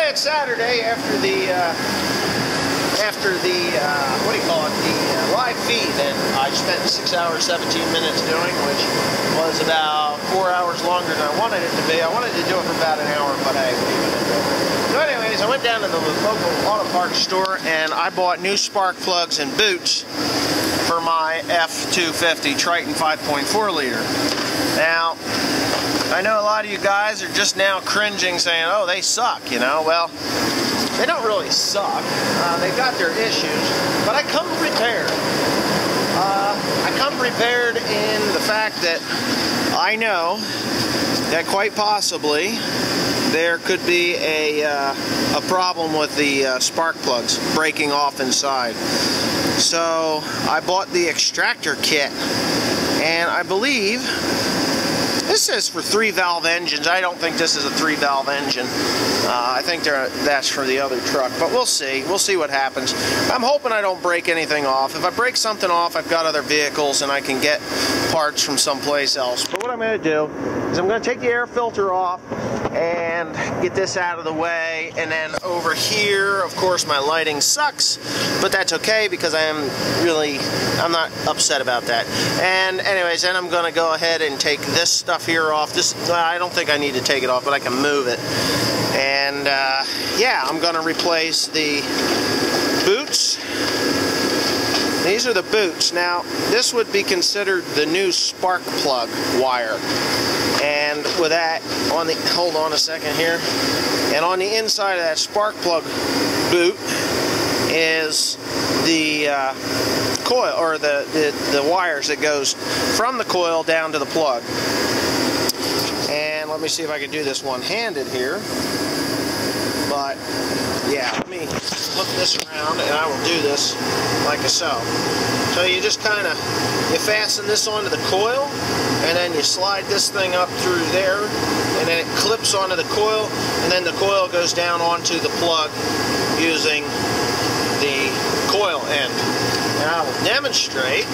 It's Saturday after the what do you call it, the live feed, and I spent 6 hours 17 minutes doing, which was about 4 hours longer than I wanted it to be. I wanted to do it for about an hour, but hey, what are you gonna do? So anyways, I went down to the local auto parts store and I bought new spark plugs and boots for my F250 Triton 5.4 liter. Now, I know a lot of you guys are just now cringing saying, oh, they suck, you know. Well, they don't really suck. They've got their issues, but I come prepared. I come prepared in the fact that I know that quite possibly there could be a problem with the spark plugs breaking off inside. So I bought the extractor kit, and I believe this says for 3-valve engines. I don't think this is a 3-valve engine. I think that's for the other truck, but we'll see. We'll see what happens. I'm hoping I don't break anything off. If I break something off, I've got other vehicles and I can get parts from someplace else. But what I'm going to do is I'm going to take the air filter off and get this out of the way. And then over here, of course, my lighting sucks, but that's okay because I'm not upset about that. And anyways, then I'm going to go ahead and take this stuff here off. I don't think I need to take it off, but I can move it. And yeah, I'm going to replace the boots. These are the boots. Now, this would be considered the new spark plug wire. And with that, hold on a second here. And on the inside of that spark plug boot is the coil, or the wires that goes from the coil down to the plug. And let me see if I can do this one-handed here. But yeah, let me flip this around and I will do this like so. So you just you fasten this onto the coil, and then you slide this thing up through there, and then it clips onto the coil, and then the coil goes down onto the plug using the coil end. And I will demonstrate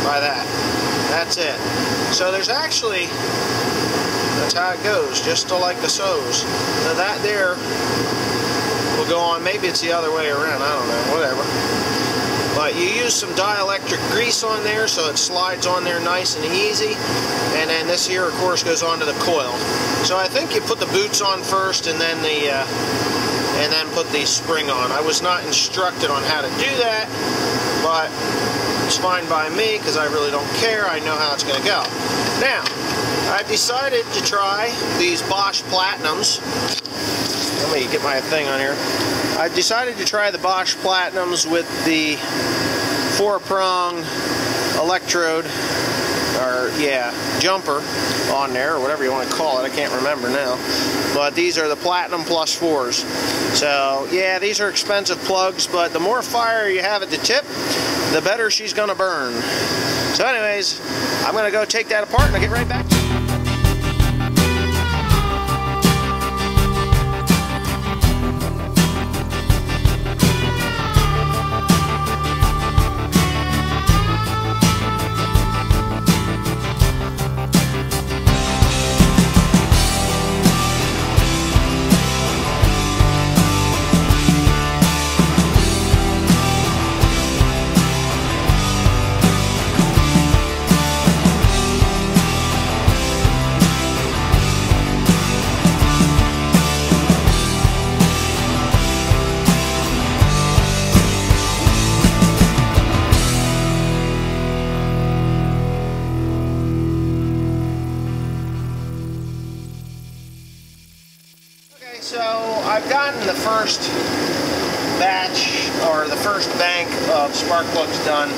by that. That's it. So there's actually, that's how it goes, just like the so's. So that there will go on, maybe it's the other way around, I don't know, whatever. But you use some dielectric grease on there so it slides on there nice and easy. And then this here, of course, goes onto the coil. So I think you put the boots on first and then put the spring on. I was not instructed on how to do that, but it's fine by me because I really don't care. I know how it's going to go. Now, I've decided to try these Bosch Platinums. Let me get my thing on here. I've decided to try the Bosch Platinums with the 4-prong electrode, or yeah, jumper on there, or whatever you want to call it. I can't remember now. But these are the Platinum Plus 4s. So yeah, these are expensive plugs, but the more fire you have at the tip, the better she's going to burn. So anyways, I'm going to go take that apart and I'll get right back to you. So I've gotten the first batch, or the first bank of spark plugs done,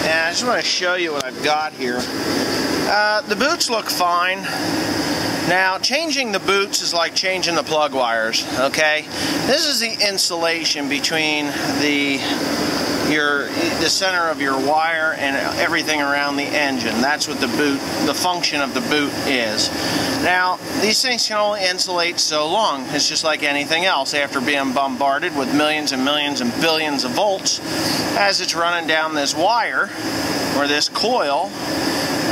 and I just want to show you what I've got here. The boots look fine. Now, changing the boots is like changing the plug wires, okay? This is the insulation between the center of your wire and everything around the engine. That's what the function of the boot is. Now, these things can only insulate so long. It's just like anything else. After being bombarded with millions and millions and billions of volts, as it's running down this wire, or this coil,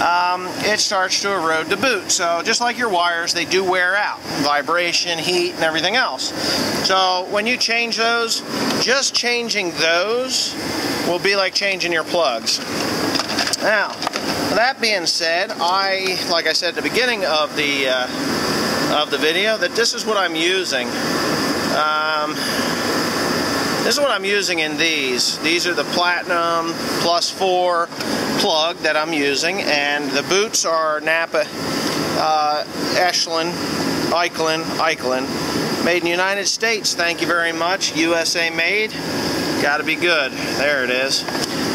it starts to erode the boot. So just like your wires, they do wear out. Vibration, heat, and everything else. So when you change those, just changing those will be like changing your plugs. Now, that being said, like I said at the beginning of the video, that this is what I'm using. This is what I'm using in these. These are the Platinum +4 plug that I'm using, and the boots are Napa Eichlin, made in the United States. Thank you very much. USA made. Got to be good. There it is.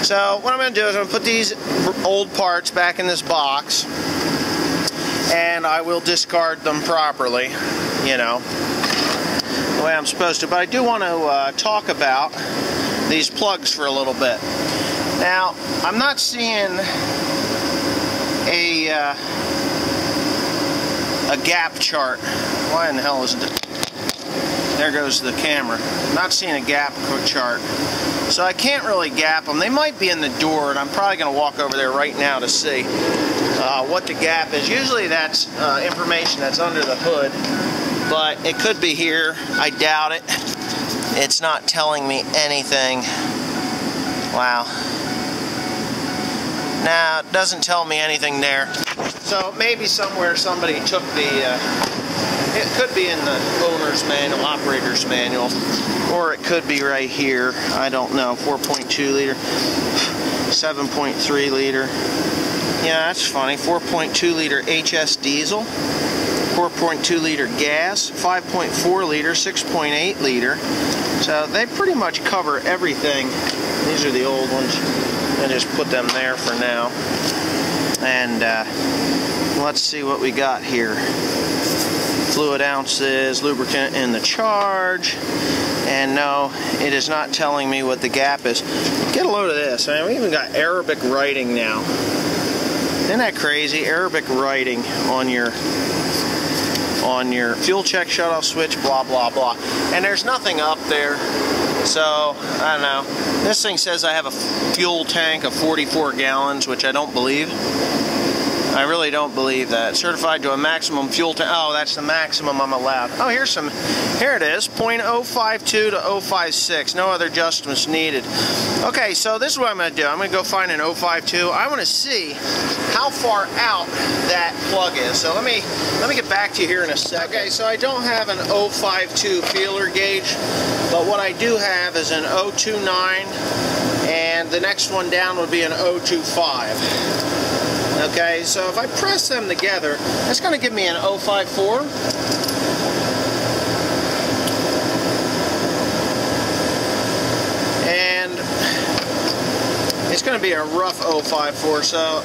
So what I'm going to do is I'm going to put these old parts back in this box, and I will discard them properly, you know, the way I'm supposed to. But I do want to talk about these plugs for a little bit. Now, I'm not seeing a gap chart. Why in the hell is it? There goes the camera. I'm not seeing a gap chart. So I can't really gap them. They might be in the door, and I'm probably going to walk over there right now to see what the gap is. Usually that's information that's under the hood, but it could be here. I doubt it. It's not telling me anything. Wow. Now, it doesn't tell me anything there. So maybe somewhere somebody took the, it could be in the owner's manual, operator's manual, or it could be right here. I don't know. 4.2 liter, 7.3 liter. Yeah, that's funny. 4.2 liter HS diesel, 4.2 liter gas, 5.4 liter, 6.8 liter. So they pretty much cover everything. These are the old ones. I just put them there for now. And let's see what we got here. Fluid ounces, lubricant in the charge. And no, it is not telling me what the gap is. Get a load of this. I mean, we even got Arabic writing now. Isn't that crazy? Arabic writing on your fuel check shutoff switch, blah, blah, blah. And there's nothing up there. So, I don't know. This thing says I have a fuel tank of 44 gallons, which I don't believe. I really don't believe that. Certified to a maximum fuel tank. Oh, that's the maximum I'm allowed. Oh, here it is. 0.052 to 0.056. No other adjustments needed. Okay, so this is what I'm going to do. I'm going to go find an 0.052. I want to see how far out that plug is. So let me get back to you here in a second. Okay, so I don't have an 0.052 feeler gauge, but what I do have is an 0.029, and the next one down would be an 0.025. Okay, so if I press them together, that's going to give me an 0.054. And it's going to be a rough 0.054, so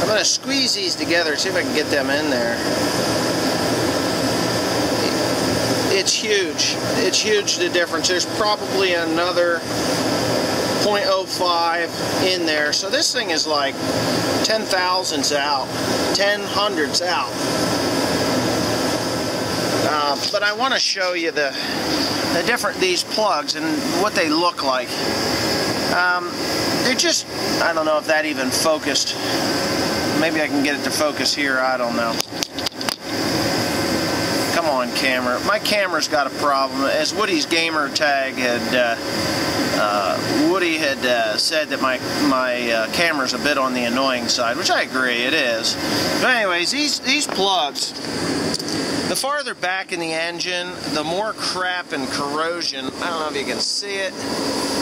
I'm going to squeeze these together, see if I can get them in there. It's huge. It's huge, the difference. There's probably another 0.05 in there. So this thing is like 10 thousandths out, 10 hundredths out. But I want to show you these plugs and what they look like. They're just, I don't know if that even focused. Maybe I can get it to focus here, I don't know. Come on, camera. My camera's got a problem. As Woody's gamer tag had, Woody had said that my camera's a bit on the annoying side, which I agree, it is. But anyways, these plugs, the farther back in the engine, the more crap and corrosion. I don't know if you can see it.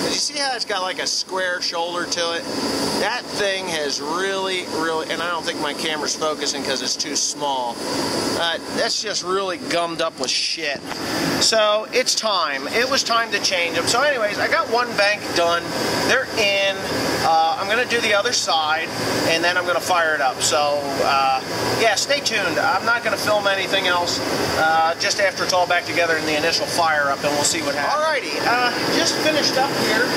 But you see how it's got like a square shoulder to it? That thing has really, and I don't think my camera's focusing because it's too small. That's just really gummed up with shit. So it's time. It was time to change them. So anyways, I got one bank done. They're in. I'm going to do the other side, and then I'm going to fire it up. So yeah, stay tuned. I'm not going to film anything else just after it's all back together in the initial fire up, and we'll see what happens. Alrighty, just finished up here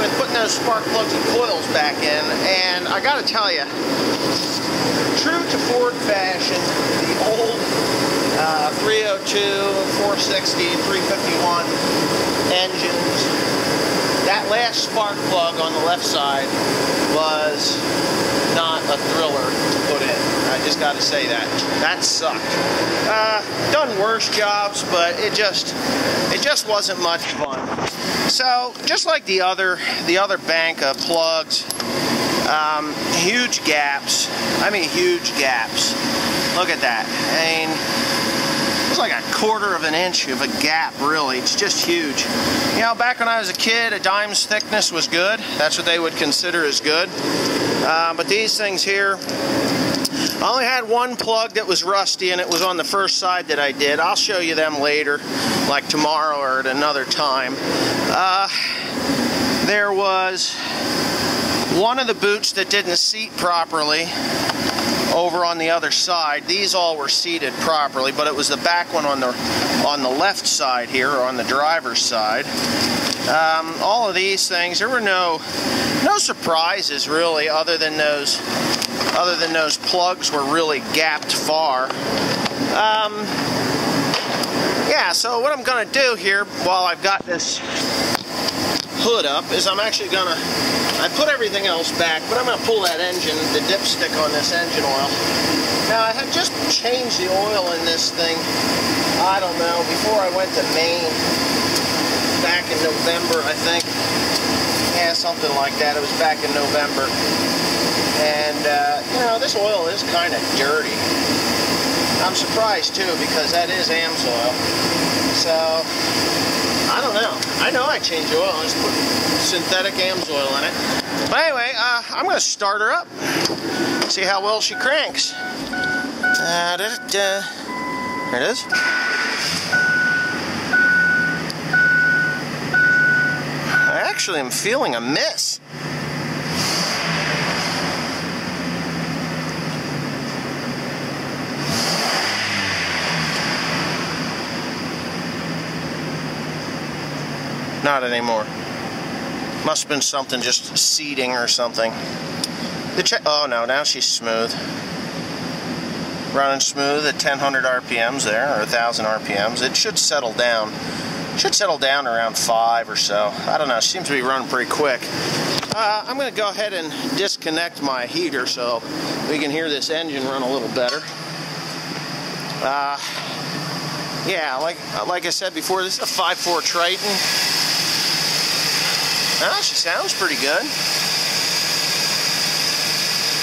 with putting those spark plugs and coils back in, and I got to tell you, true to Ford fashion, the old 302, 460, 351 engines, that last spark plug on the left side was not a thriller to put in. I just got to say that. That sucked. Done worse jobs, but it just wasn't much fun. So just like the other bank of plugs, huge gaps. I mean huge gaps. Look at that. I mean, it's like a quarter of an inch of a gap, really. It's just huge. You know, back when I was a kid, a dime's thickness was good. That's what they would consider as good. But these things here, I only had one plug that was rusty, and it was on the first side that I did. I'll show you them later, like tomorrow or at another time. There was one of the boots that didn't seat properly over on the other side. These all were seated properly, but it was the back one on the left side here, or on the driver's side. All of these things, there were no surprises really, other than those plugs were really gapped far. Yeah, so what I'm gonna do here while I've got this hood up is I put everything else back, but I'm going to pull that engine, the dipstick on this engine oil. Now, I had just changed the oil in this thing, I don't know, before I went to Maine, back in November, I think. Yeah, something like that. It was back in November. And, you know, this oil is kind of dirty. I'm surprised, too, because that is AMSOIL. So, I don't know. I know I changed oil. I just put synthetic AMSOIL in it. But anyway, I'm going to start her up. See how well she cranks. There it is. I actually am feeling a miss. Not anymore. Must have been something, just seating or something. Oh no, now she's smooth. Running smooth at 1000 RPMs there, or 1000 RPMs. It should settle down. Should settle down around 5 or so. I don't know, she seems to be running pretty quick. I'm going to go ahead and disconnect my heater so we can hear this engine run a little better. Yeah, like I said before, this is a 5.4 Triton. She sounds pretty good.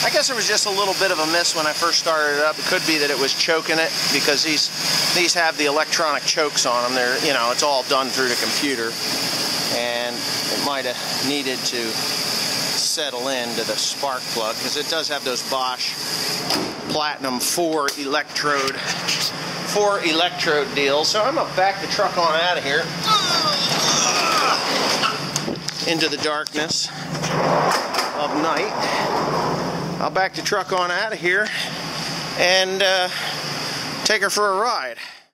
I guess there was just a little bit of a miss when I first started it up. It could be that it was choking it, because these have the electronic chokes on them. They're, you know, it's all done through the computer, and it might have needed to settle into the spark plug, because it does have those Bosch Platinum 4 electrode deals. So I'm gonna back the truck on out of here into the darkness of night. I'll back the truck on out of here and take her for a ride.